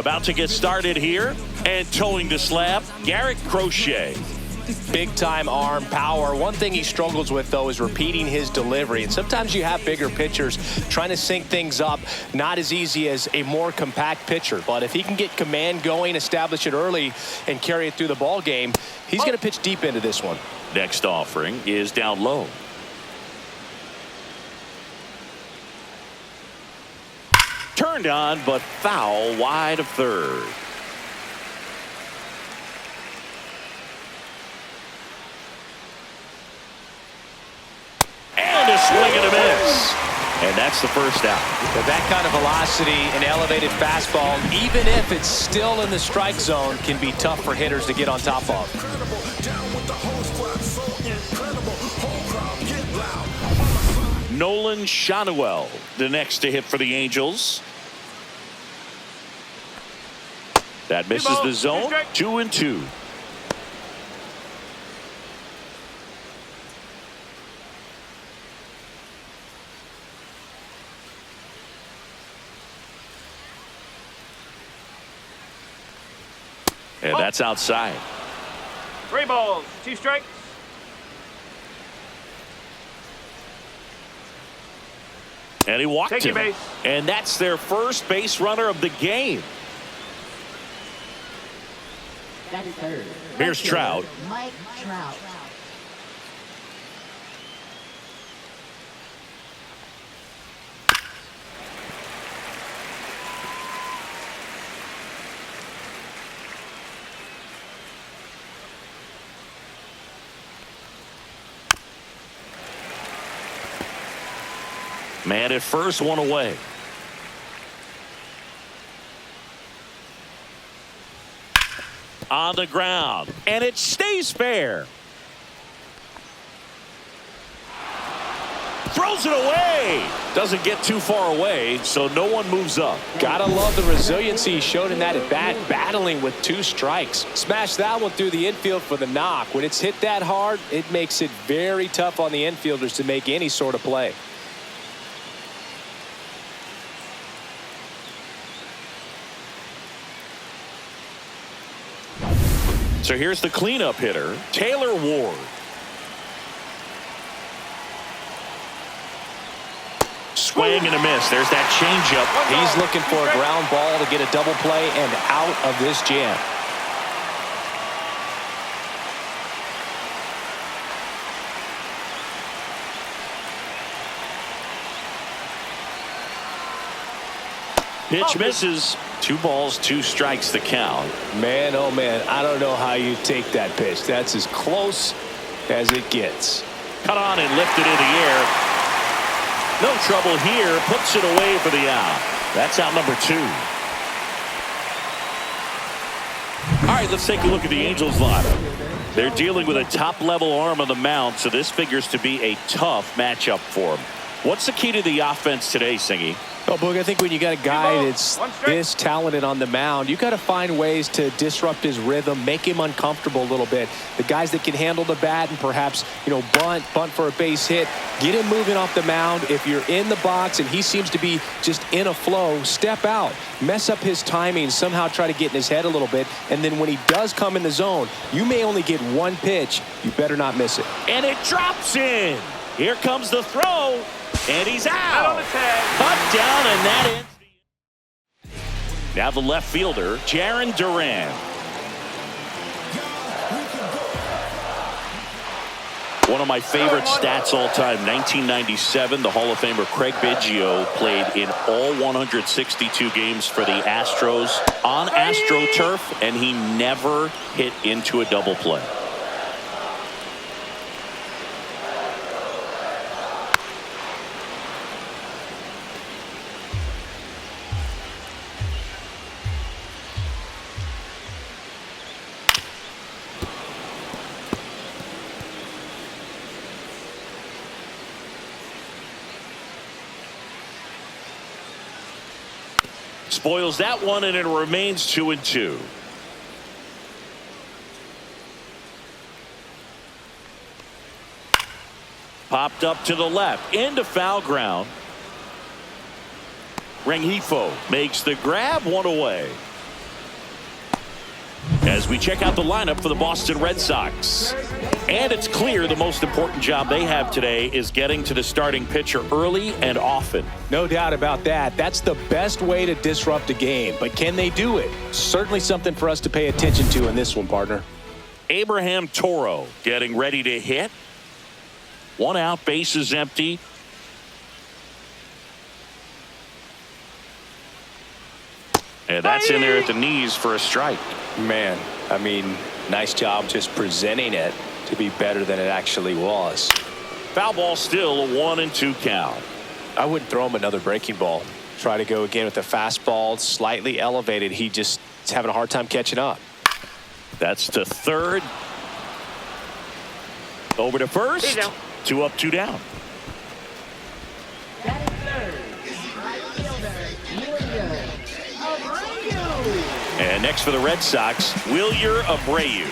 About to get started here, and towing the slab, Garrett Crochet. Big-time arm power. One thing he struggles with, though, is repeating his delivery. And sometimes you have bigger pitchers trying to sync things up. Not as easy as a more compact pitcher. But if he can get command going, establish it early, and carry it through the ball game, he's going to pitch deep into this one. Next offering is down low. Turned on, but foul wide of third. And a swing and a miss. And that's the first out. But that kind of velocity and elevated fastball, even if it's still in the strike zone, can be tough for hitters to get on top of. Nolan Schanuel, the next to hit for the Angels. That misses the zone. 2-2. And that's outside. 3 balls, 2 strikes. And he walked him. Base. And that's their first base runner of the game. That is third. Here's Trout. Mike Trout. Man at first, one away. On the ground, and it stays fair. Throws it away. Doesn't get too far away, so no one moves up. Gotta love the resiliency he showed in that at bat, battling with 2 strikes. Smashed that one through the infield for the knock. When it's hit that hard, it makes it very tough on the infielders to make any sort of play. So here's the cleanup hitter, Taylor Ward. Swing and a miss. There's that changeup. He's looking for a ground ball to get a double play and out of this jam. Pitch misses. 2 balls, 2 strikes the count. Man, oh man, I don't know how you take that pitch. That's as close as it gets. Cut on and lifted in the air. No trouble here. Puts it away for the out. That's out number 2. All right, let's take a look at the Angels lineup. They're dealing with a top-level arm on the mound, so this figures to be a tough matchup for them. What's the key to the offense today, Singy? Oh, Boog, I think when you got a guy that's this talented on the mound, you got to find ways to disrupt his rhythm, make him uncomfortable a little bit. The guys that can handle the bat and perhaps, bunt for a base hit, get him moving off the mound. If you're in the box and he seems to be just in a flow, step out, mess up his timing, somehow try to get in his head a little bit. And then when he does come in the zone, you may only get 1 pitch. You better not miss it. And it drops in. Here comes the throw. And he's out. Cut down, and that ends the... Now the left fielder, Jarren Duran. One of my favorite stats all time, 1997, the Hall of Famer Craig Biggio played in all 162 games for the Astros on AstroTurf, and he never hit into a double play. Spoils that one, and it remains 2-2. Popped up to the left into foul ground. Rengifo makes the grab, 1 away. as we check out the lineup for the Boston Red Sox. And it's clear the most important job they have today is getting to the starting pitcher early and often. No doubt about that. That's the best way to disrupt a game. But can they do it? Certainly something for us to pay attention to in this one, partner. Abraham Toro getting ready to hit. 1 out, bases empty. And that's in there at the knees for a strike. Man, I mean, nice job just presenting it to be better than it actually was. Foul ball, still a 1-2 count. I wouldn't throw him another breaking ball. Try to go again with the fastball, slightly elevated. He just is having a hard time catching up. That's to third. Over to first. 2 up, 2 down. That is third. Right fielder, Willier Abreu. And next for the Red Sox, Wilyer Abreu.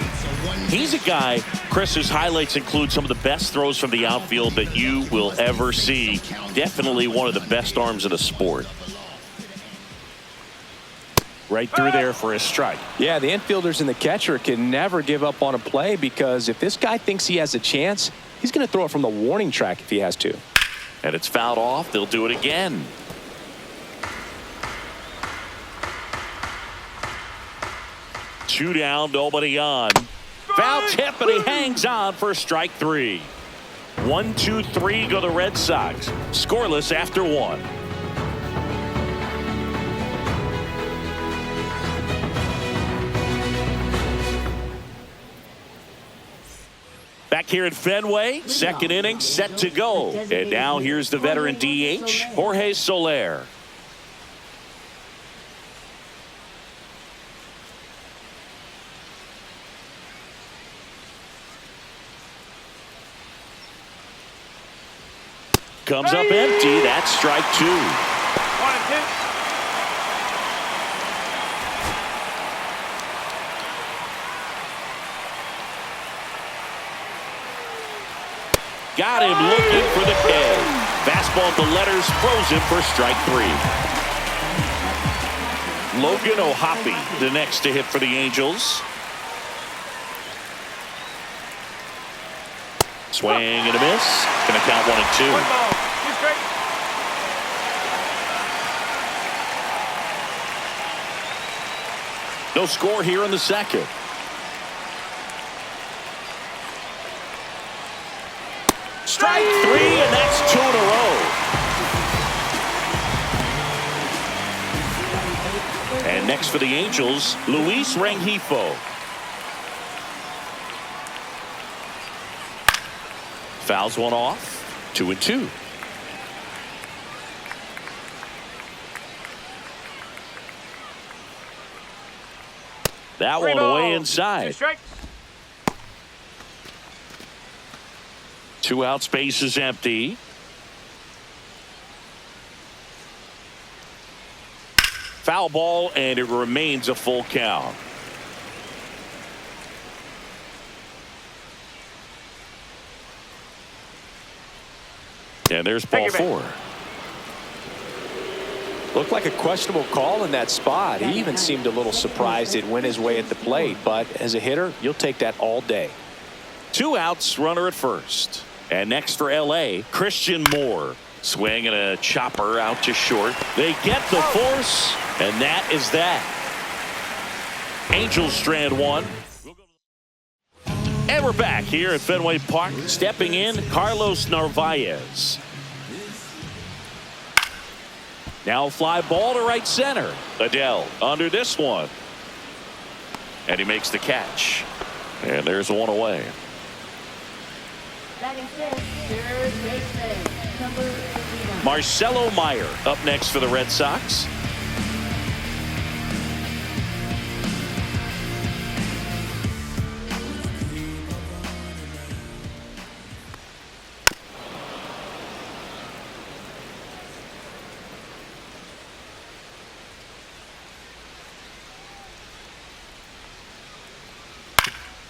He's a guy, Chris, whose highlights include some of the best throws from the outfield that you will ever see. Definitely one of the best arms of the sport. Right through there for a strike. Yeah, the infielders and the catcher can never give up on a play, because if this guy thinks he has a chance, he's going to throw it from the warning track if he has to. And it's fouled off. They'll do it again. Two down, nobody on. Foul tip, and he hangs on for strike 3. 1, 2, 3 go the Red Sox. Scoreless after 1. Back here at Fenway, second inning set to go. And now here's the veteran DH, Jorge Soler. Comes up empty. That's strike 2. 1 and 2. Got him looking for the K. Fastball at the letters, throws him for strike 3. Logan O'Hoppe, the next to hit for the Angels. Swing and a miss. Going to count 1 and 2. 1 ball, 2 strikes. No score here in the second. Strike 3, and that's 2 in a row. And next for the Angels, Luis Rengifo. Fouls one off. 2 and 2. That 3 one balls, way 2 inside. strikes. 2 out, space is empty. Foul ball, and it remains a full count. And there's ball 4. Looked like a questionable call in that spot. He even seemed a little surprised it went his way at the plate. But as a hitter, you'll take that all day. 2 outs, runner at first. And next for LA, Christian Moore. Swing and a chopper out to short. They get the force, and that is that. Angels strand 1. And we're back here at Fenway Park. Stepping in, Carlos Narvaez. Now fly ball to right center. Adele under this one. And he makes the catch. And there's 1 away. Batting fifth, third baseman, number 59. Marcelo Meyer up next for the Red Sox.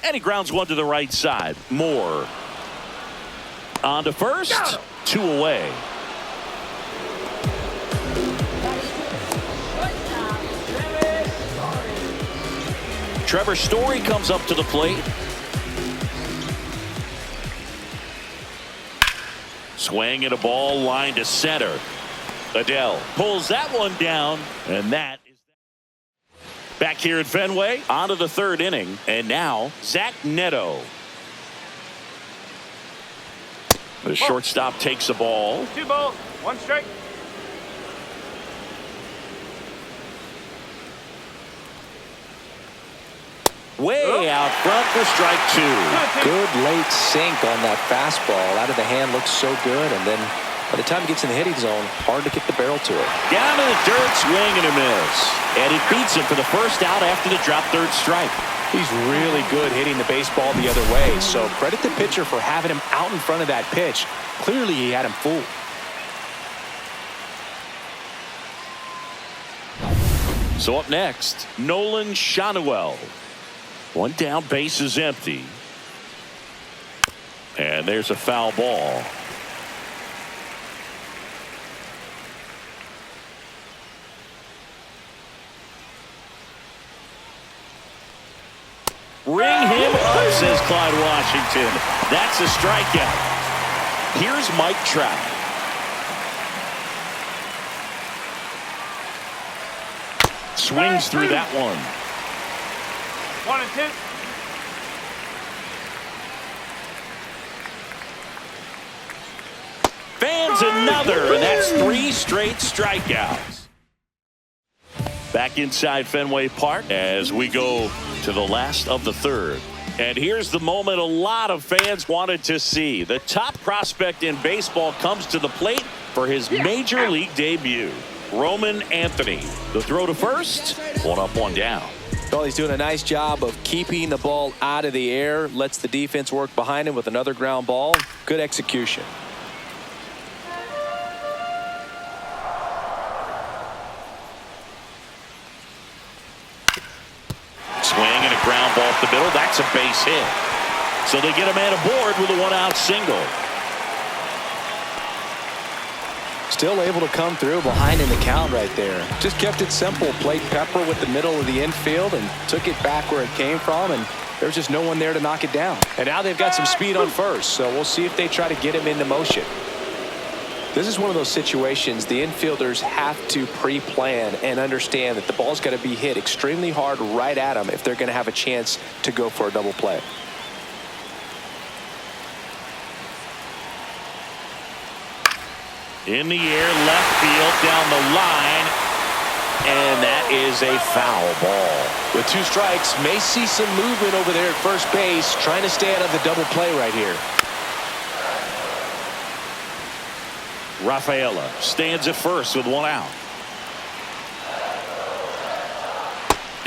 And he grounds 1 to the right side. Moore on to first. 2 away. Trevor Story comes up to the plate. Swing and a ball line to center. Adele pulls that one down, and that is back here at Fenway. On to the third inning, and now Zach Neto. The shortstop takes the ball. 2 balls, 1 strike. Way out front for strike 2. Good late sink on that fastball. Out of the hand looks so good, and then by the time it gets in the hitting zone, hard to get the barrel to it. Down to the dirt, swing and a miss. And it beats him for the first out after the drop third strike. He's really good hitting the baseball the other way, so credit the pitcher for having him out in front of that pitch. Clearly he had him fooled. So up next, Nolan Shanuel. One down, base is empty. And there's a foul ball. Ring him up, says Clyde Washington. That's a strikeout. Here's Mike Trout. Swings through that one. 1 and 2. Fans another, and that's 3 straight strikeouts. Back inside Fenway Park as we go to the last of the third. And here's the moment a lot of fans wanted to see. The top prospect in baseball comes to the plate for his major league debut. Roman Anthony. The throw to first. 1 up, 1 down. Well, he's doing a nice job of keeping the ball out of the air. Lets the defense work behind him with another ground ball. Good execution. Swing and a ground ball up the middle. That's a base hit. So they get a man aboard with a 1-out single. Still able to come through behind in the count right there. Just kept it simple. Played pepper with the middle of the infield and took it back where it came from, and there's just no one there to knock it down. And now they've got some speed on first, so we'll see if they try to get him into motion. This is one of those situations the infielders have to pre-plan and understand that the ball's got to be hit extremely hard right at them if they're going to have a chance to go for a double play. In the air, left field, down the line, and that is a foul ball. With 2 strikes, may see some movement over there at first base, trying to stay out of the double play right here. Rafaela stands at first with 1 out.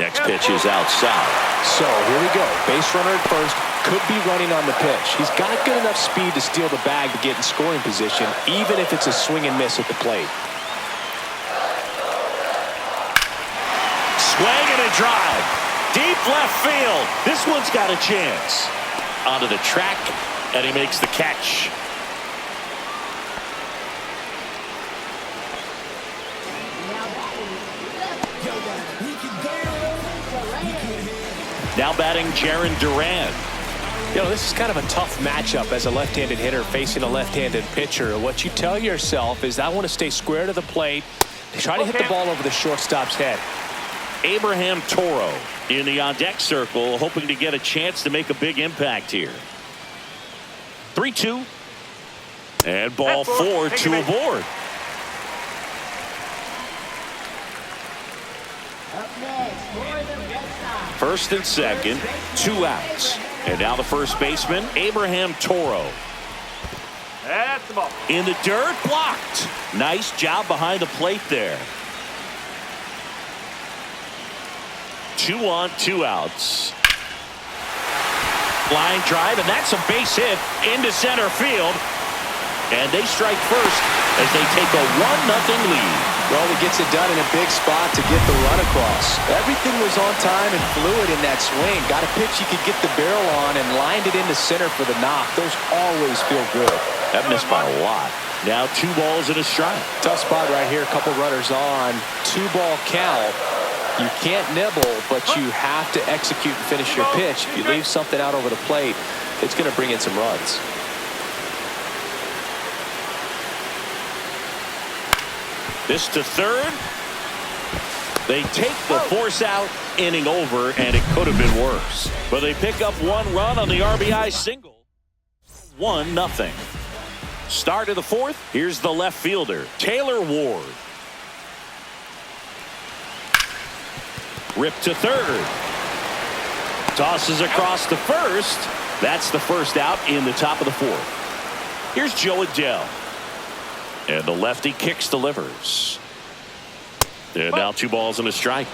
Next pitch is outside. So here we go. Base runner at first. Could be running on the pitch. He's got good enough speed to steal the bag to get in scoring position, even if it's a swing and miss at the plate. Swing and a drive. Deep left field. This one's got a chance. Onto the track, and he makes the catch. Now batting Jarren Duran. You know, this is kind of a tough matchup as a left-handed hitter facing a left-handed pitcher. What you tell yourself is I want to stay square to the plate, try to hit the ball over the shortstop's head. Abraham Toro in the on-deck circle, hoping to get a chance to make a big impact here. 3-2. And ball 4, 2 aboard. Up next, for the Red Sox. First and second, 2 outs. And now the first baseman, Abraham Toro. That's the ball. In the dirt, blocked. Nice job behind the plate there. 2 on, 2 outs. Line drive, and that's a base hit into center field. And they strike first as they take a 1-0 lead. Well, he gets it done in a big spot to get the run across. Everything was on time and fluid in that swing. Got a pitch you could get the barrel on and lined it into center for the knock. Those always feel good. That missed by a lot. Now 2 balls and a strike. Tough spot right here. A couple runners on. 2-ball count. You can't nibble, but you have to execute and finish your pitch. If you leave something out over the plate, it's going to bring in some runs. This to third. They take the force out, inning over, and it could have been worse. But they pick up one run on the RBI single. 1-0. Start of the fourth. Here's the left fielder, Taylor Ward. Rip to third. Tosses across to first. That's the first out in the top of the fourth. Here's Joe Adele. And the lefty kicks, delivers. And now 2 balls and a strike.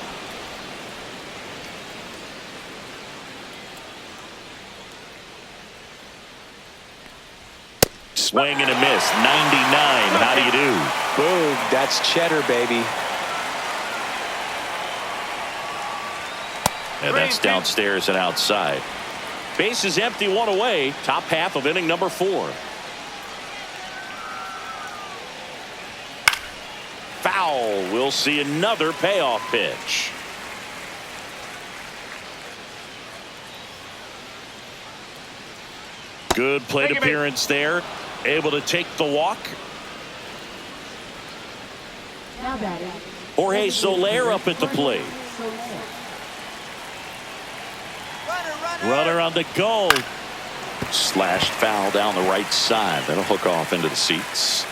Swing and a miss. 99. How do you do? Boom. That's cheddar, baby. And that's downstairs and outside. Base is empty, 1 away. Top half of inning number 4. Foul. We'll see another payoff pitch. Good plate appearance there. Able to take the walk. Now batting. Jorge Soler up at the plate. Runner on the go. Slashed foul down the right side. That'll hook off into the seats.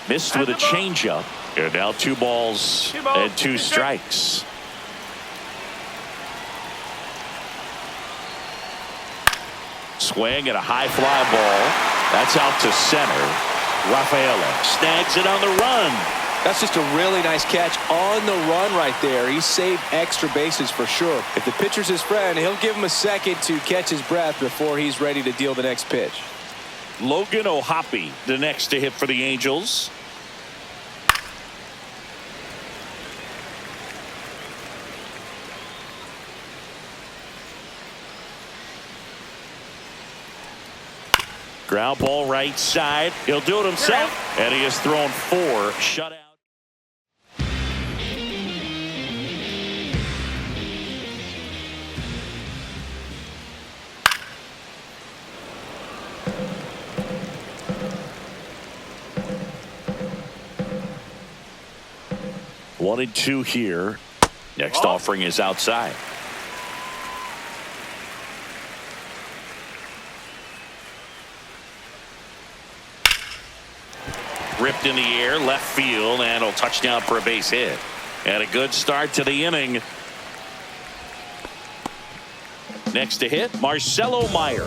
Missed with a changeup. And now 2 balls and 2 strikes. Swing and a high fly ball. That's out to center. Rafaela snags it on the run. That's just a really nice catch on the run right there. He saved extra bases for sure. If the pitcher's his friend, he'll give him a second to catch his breath before he's ready to deal the next pitch. Logan O'Hoppe, the next to hit for the Angels. Ground ball right side. He'll do it himself. And he has thrown 4 shutout. One and 2 here. Next offering is outside. Ripped in the air, left field, and a touchdown for a base hit. And a good start to the inning. Next to hit, Marcelo Meyer.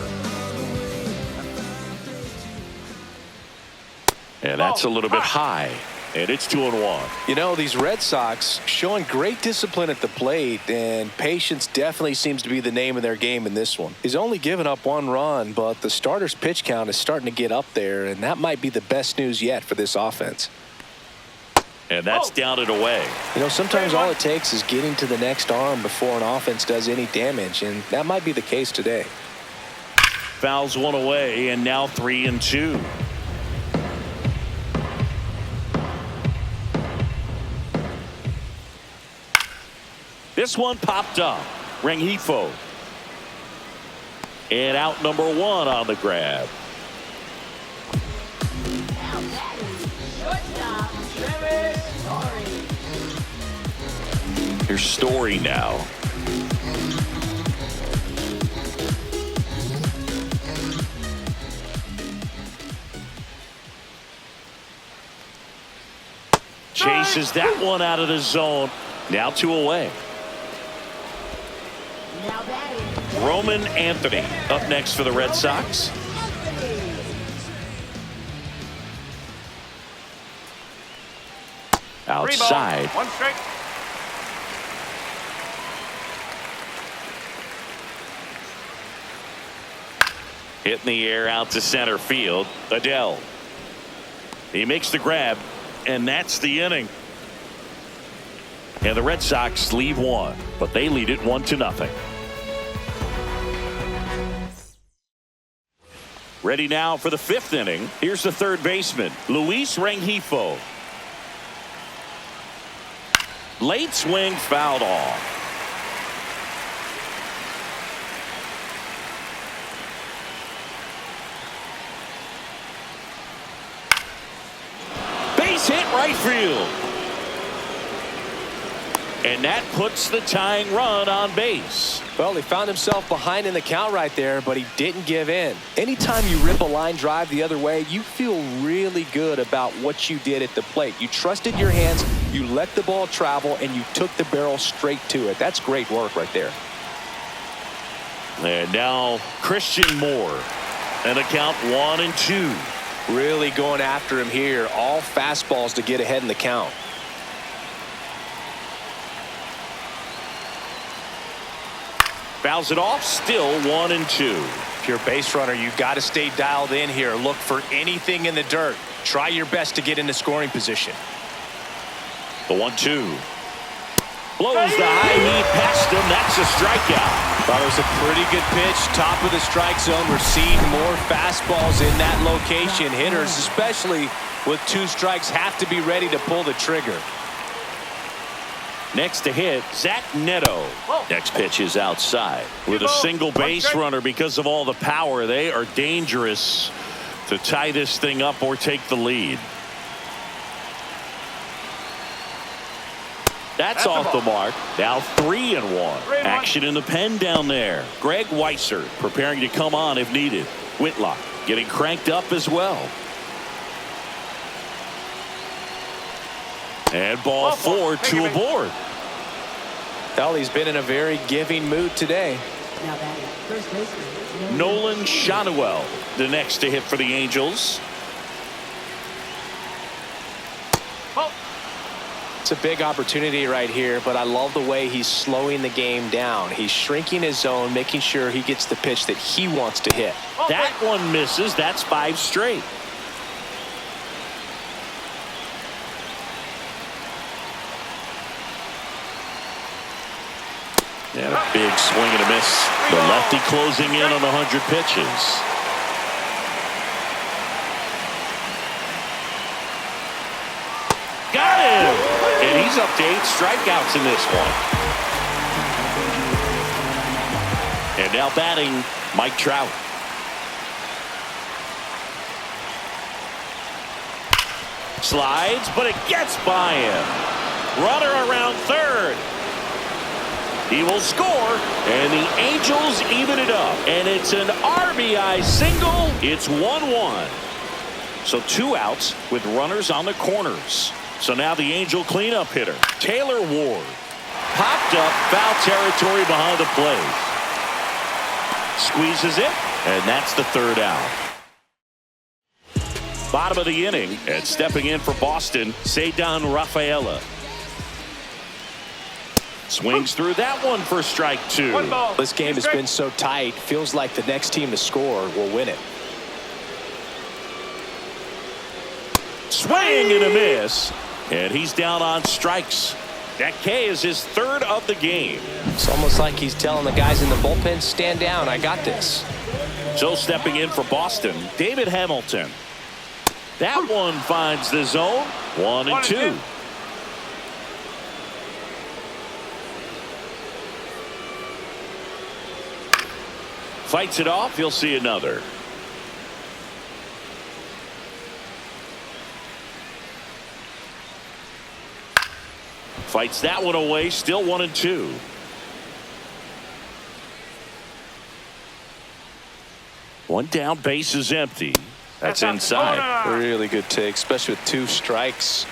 And that's a little bit high. And it's 2-1. You know, these Red Sox showing great discipline at the plate, and patience definitely seems to be the name of their game in this one. He's only given up 1 run, but the starter's pitch count is starting to get up there, and that might be the best news yet for this offense. And that's down and away. You know, sometimes all it takes is getting to the next arm before an offense does any damage, and that might be the case today. Fouls 1 away, and now 3 and 2. This one popped up. Rengifo. And out number 1 on the grab. Here's Story now. Chases that one out of the zone. Now 2 away. Roman Anthony up next for the Red Sox. Outside. 1 strike. Hit in the air out to center field. Adele. He makes the grab, and that's the inning. And the Red Sox leave 1, but they lead it 1-0. Ready now for the 5th inning. Here's the third baseman, Luis Rengifo. Late swing, fouled off. Base hit right field. And that puts the tying run on base. Well, he found himself behind in the count right there, but he didn't give in. Anytime you rip a line drive the other way, you feel really good about what you did at the plate. You trusted your hands, you let the ball travel, and you took the barrel straight to it. That's great work right there. And now Christian Moore. And a count 1-2. Really going after him here. All fastballs to get ahead in the count. Fouls it off, still 1-2. If you're a base runner, you got to stay dialed in here. Look for anything in the dirt. Try your best to get into scoring position. The 1-2. Blows the high heat past him. That's a strikeout. Thought it was a pretty good pitch. Top of the strike zone. We're seeing more fastballs in that location. Hitters, especially with 2 strikes, have to be ready to pull the trigger. Next to hit, Zach Neto. Next pitch is outside. With a single base runner, because of all the power, they are dangerous to tie this thing up or take the lead. That's off the mark. Now 3-1. Action in the pen down there. Greg Weisser preparing to come on if needed. Whitlock getting cranked up as well. And ball 4, 2 aboard. Well, he's been in a very giving mood today. Now batting first baseman, Nolan Shanuel, the next to hit for the Angels. It's a big opportunity right here, but I love the way he's slowing the game down. He's shrinking his zone, making sure he gets the pitch that he wants to hit. That one misses. That's 5 straight. And a big swing and a miss. The lefty closing in on 100 pitches. Got him! And he's up to 8 strikeouts in this one. And now batting, Mike Trout. Slides, but it gets by him. Runner around third. He will score, and the Angels even it up. And it's an RBI single. It's 1-1. So 2 outs with runners on the corners. So now the Angel cleanup hitter, Taylor Ward. Popped up, foul territory behind the plate. Squeezes it, and that's the 3rd out. Bottom of the inning, and stepping in for Boston, Ceddanne Rafaela. Swings through that one for strike 2. This game has been so tight. Feels like the next team to score will win it. Swing and a miss. And he's down on strikes. That K is his 3rd of the game. It's almost like he's telling the guys in the bullpen, stand down, I got this. So stepping in for Boston, David Hamilton. That one finds the zone. 1-2. Fights it off. He'll see another. Fights that one away. Still 1-2. One down, base is empty. That's inside. Really good take, especially with 2 strikes.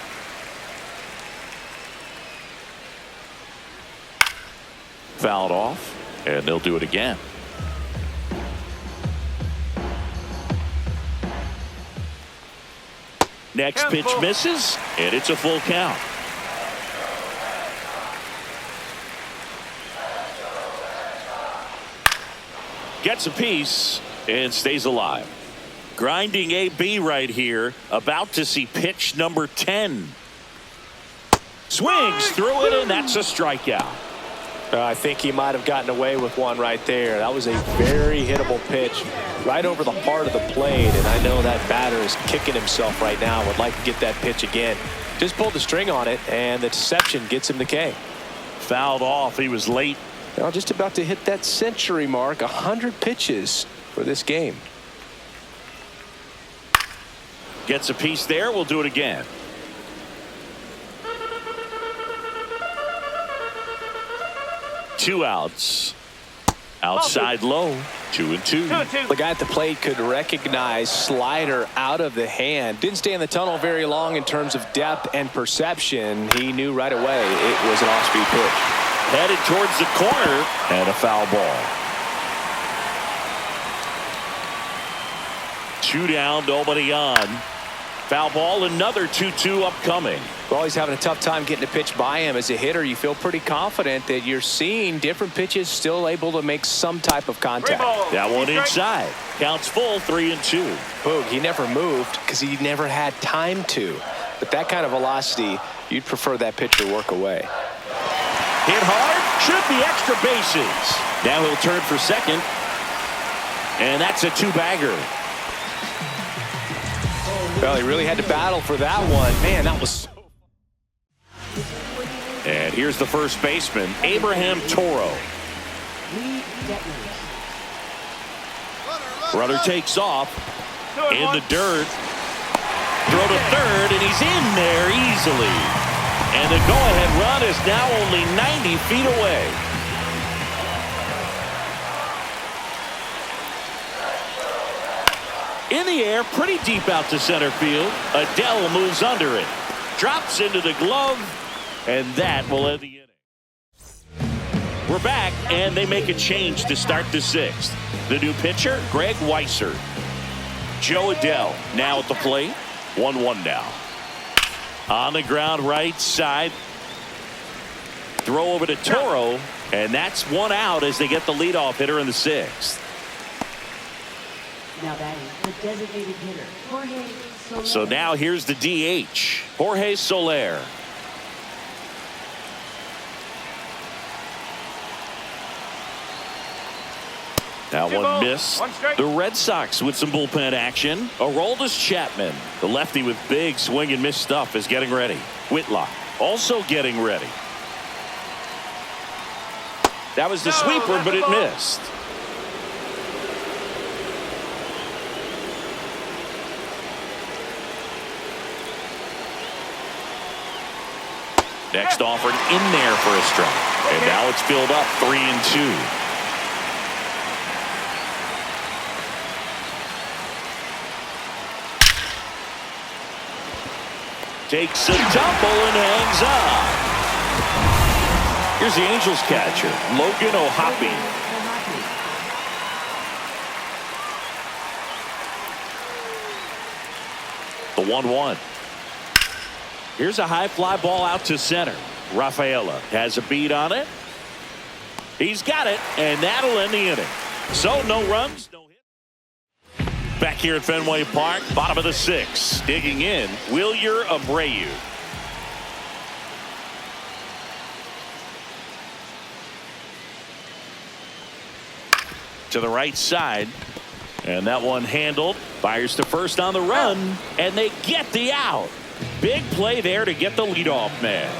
Fouled off, and they'll do it again. Next pitch misses, and it's a full count. Gets a piece and stays alive. Grinding AB right here, about to see pitch number 10. Swings through it, and that's a strikeout. I think he might have gotten away with one right there. That was a very hittable pitch right over the heart of the plate, and I know that batter is kicking himself right now. Would like to get that pitch again. Just pulled the string on it, and the deception gets him the K. Fouled off. He was late. Now just about to hit that century mark. 100 pitches for this game. Gets a piece there. We'll do it again. Two outs. Outside low. 2-2. The guy at the plate could recognize slider out of the hand. Didn't stay in the tunnel very long in terms of depth and perception. He knew right away it was an off-speed pitch. Headed towards the corner, and a foul ball. 2 down, nobody on. Foul ball, another 2-2 upcoming. Well, he's having a tough time getting a pitch by him. As a hitter, you feel pretty confident that you're seeing different pitches still able to make some type of contact. That one inside. Counts full, 3-2. Boog, he never moved because he never had time to. But that kind of velocity, you'd prefer that pitcher work away. Hit hard, should be extra bases. Now he'll turn for second. And that's a 2-bagger. Well, he really had to battle for that one. Man, that was so... And here's the first baseman, Abraham Toro. Runner takes off. In the dirt. Throw to third, and he's in there easily. And the go-ahead run is now only 90 feet away. In the air, pretty deep out to center field. Adele moves under it. Drops into the glove, and that will end the inning. We're back, and they make a change to start the 6th. The new pitcher, Greg Weisser. Joe Adele now at the plate. 1-1 now. On the ground right side. Throw over to Toro, and that's 1 out as they get the leadoff hitter in the 6th. Now batting the designated hitter, Jorge Soler. So now here's the DH, Jorge Soler. Now one miss. The Red Sox with some bullpen action. Aroldis Chapman, the lefty with big swing and miss stuff, is getting ready. Whitlock also getting ready. That was the sweeper, but it missed. Next offering in there for a strike. And now it's filled up 3-2. Takes a tumble and hangs up. Here's the Angels catcher, Logan O'Hoppe. The 1-1. Here's a high fly ball out to center. Rafaela has a beat on it. He's got it, and that'll end the inning. So no runs, no hit. Back here at Fenway Park, bottom of the 6th. Digging in, Wilyer Abreu. To the right side, and that one handled. Fires to first on the run, and they get the out. Big play there to get the leadoff man.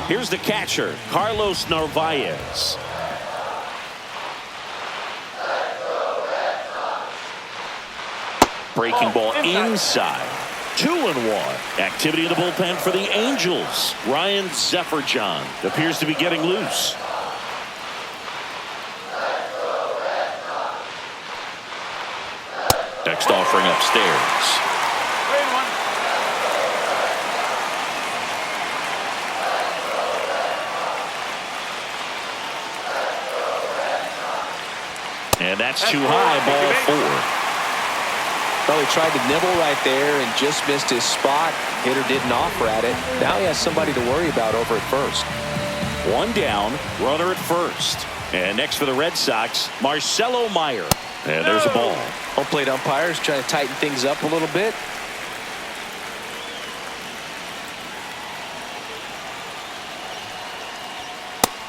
Here's the catcher, Carlos Narvaez. Breaking ball inside. 2-1. Activity in the bullpen for the Angels. Ryan Zefferjohn appears to be getting loose. Next offering upstairs. And that's too high, ball 4. Well, he tried to nibble right there and just missed his spot. Hitter didn't offer at it. Now he has somebody to worry about over at first. 1 down, runner at first. And next for the Red Sox, Marcelo Meyer. And there's a ball. Home plate umpires trying to tighten things up a little bit.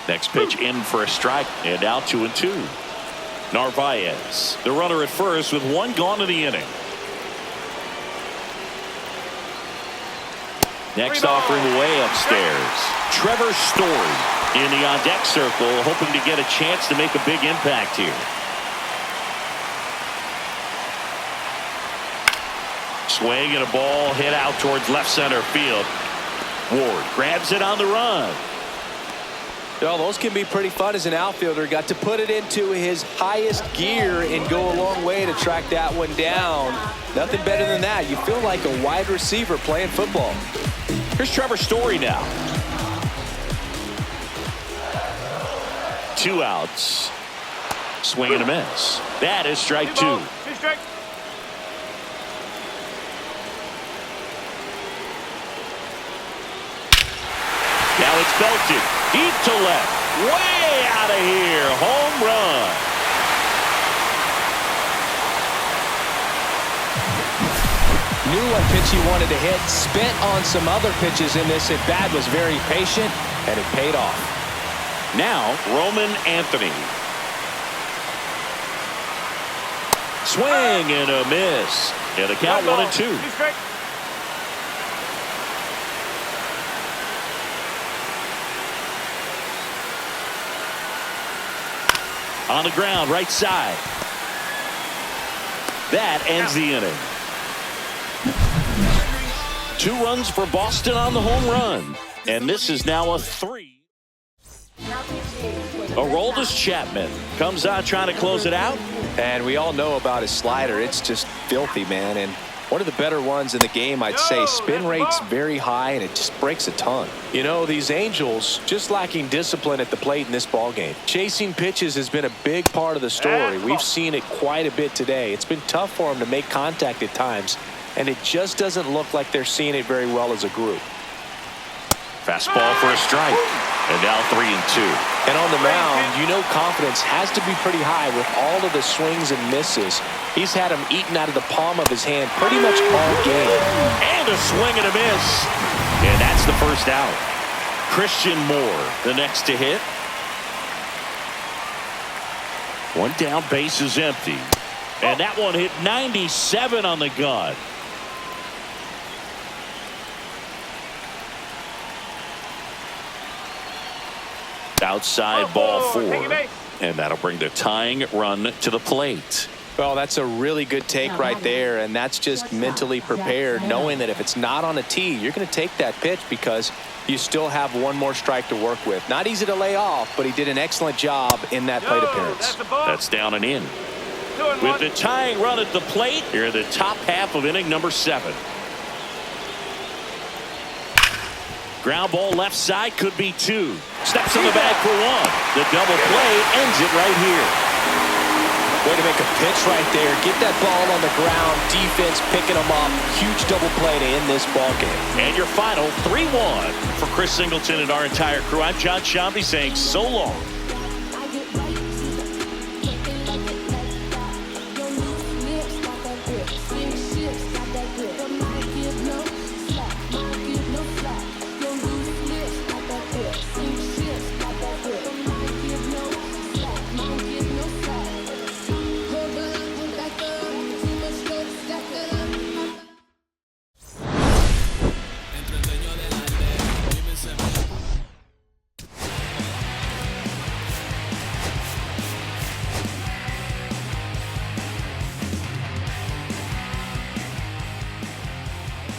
Next pitch in for a strike, and now 2-2. Narvaez, the runner at first with one gone in the inning. Next offering way upstairs. Trevor Story in the on-deck circle, hoping to get a chance to make a big impact here. Swing and a ball hit out towards left center field. Ward grabs it on the run. Well, those can be pretty fun as an outfielder. Got to put it into his highest gear and go a long way to track that one down. Nothing better than that. You feel like a wide receiver playing football. Here's Trevor Story now. 2 outs. Swing and a miss. That is strike 2. 2 strikes. Now it's belted deep to left, way out of here, home run. Knew what pitch he wanted to hit, spent on some other pitches in this at bat, was very patient, and it paid off. Now Roman Anthony. Swing and a miss. And the count 1-2. 2 strikes. On the ground, right side. That ends the inning. 2 runs for Boston on the home run. And this is now a 3. Aroldis Chapman comes out trying to close it out. And we all know about his slider. It's just filthy, man. And one of the better ones in the game, I'd say. Spin rate's very high, and it just breaks a ton. You know, these Angels just lacking discipline at the plate in this ballgame. Chasing pitches has been a big part of the story. We've seen it quite a bit today. It's been tough for them to make contact at times, and it just doesn't look like they're seeing it very well as a group. Fastball for a strike. And now 3-2. And on the mound, you know confidence has to be pretty high with all of the swings and misses. He's had them eaten out of the palm of his hand pretty much all game. And a swing and a miss. And that's the first out. Christian Moore, the next to hit. 1 down, base is empty. And that one hit 97 on the gun. Outside ball 4. And that'll bring the tying run to the plate. Well, that's a really good take right there, and that's just mentally prepared, knowing that if it's not on a tee, you're going to take that pitch because you still have 1 more strike to work with. Not easy to lay off, but he did an excellent job in that plate appearance. That's down and in. With the tying run at the plate, here in the top half of inning number 7. Ground ball left side, could be 2. Steps in the bag for 1. The double play ends it right here. Way to make a pitch right there. Get that ball on the ground. Defense picking them up. Huge double play to end this ball game. And your final 3-1 for Chris Singleton and our entire crew. I'm John Shambi saying so long.